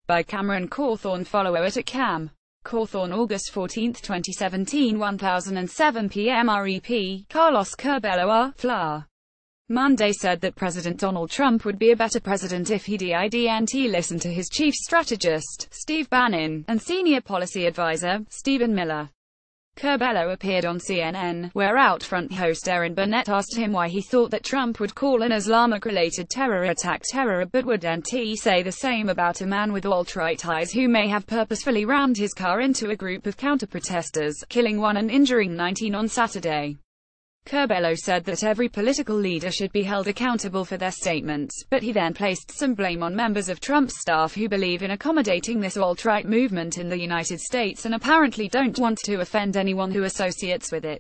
by Cameron Cawthorn, follower at @cam. Cawthorn, August 14, 2017, 1007 p.m. Rep. Carlos Curbelo R. Fla. Monday said that President Donald Trump would be a better president if he didn't listen to his chief strategist, Steve Bannon, and senior policy advisor, Stephen Miller. Curbelo appeared on CNN, where Outfront host Erin Burnett asked him why he thought that Trump would call an Islamic-related terror attack terror, but wouldn't he say the same about a man with alt-right ties who may have purposefully rammed his car into a group of counter-protesters, killing 1 and injuring 19 on Saturday. Curbelo said that every political leader should be held accountable for their statements, but he then placed some blame on members of Trump's staff who believe in accommodating this alt-right movement in the United States and apparently don't want to offend anyone who associates with it.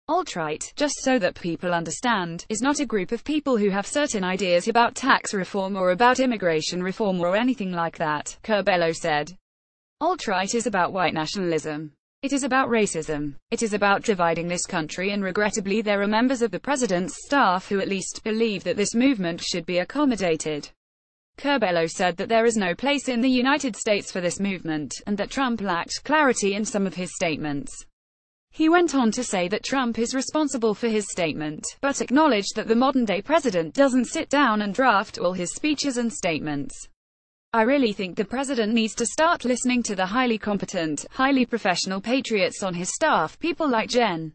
Alt-right, just so that people understand, is not a group of people who have certain ideas about tax reform or about immigration reform or anything like that, Curbelo said. Alt-right is about white nationalism. It is about racism. It is about dividing this country, and regrettably there are members of the president's staff who at least believe that this movement should be accommodated. Curbelo said that there is no place in the United States for this movement, and that Trump lacked clarity in some of his statements. He went on to say that Trump is responsible for his statement, but acknowledged that the modern-day president doesn't sit down and draft all his speeches and statements. I really think the president needs to start listening to the highly competent, highly professional patriots on his staff, people like John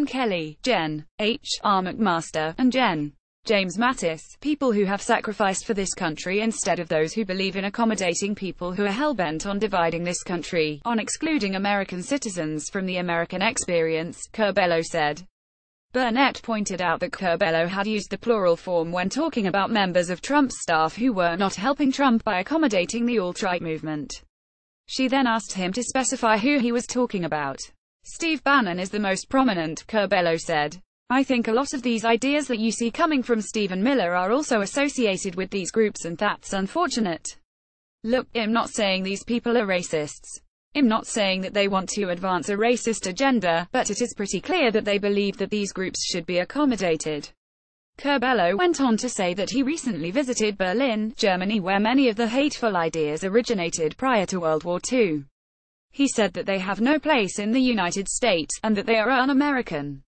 Kelly, Jen H. R. McMaster, and James Mattis, people who have sacrificed for this country instead of those who believe in accommodating people who are hell-bent on dividing this country, on excluding American citizens from the American experience, Curbelo said. Burnett pointed out that Curbelo had used the plural form when talking about members of Trump's staff who were not helping Trump by accommodating the alt-right movement. She then asked him to specify who he was talking about. Steve Bannon is the most prominent, Curbelo said. I think a lot of these ideas that you see coming from Stephen Miller are also associated with these groups, and that's unfortunate. Look, I'm not saying these people are racists. I'm not saying that they want to advance a racist agenda, but it is pretty clear that they believe that these groups should be accommodated. Curbelo went on to say that he recently visited Berlin, Germany, where many of the hateful ideas originated prior to World War II. He said that they have no place in the United States, and that they are un-American.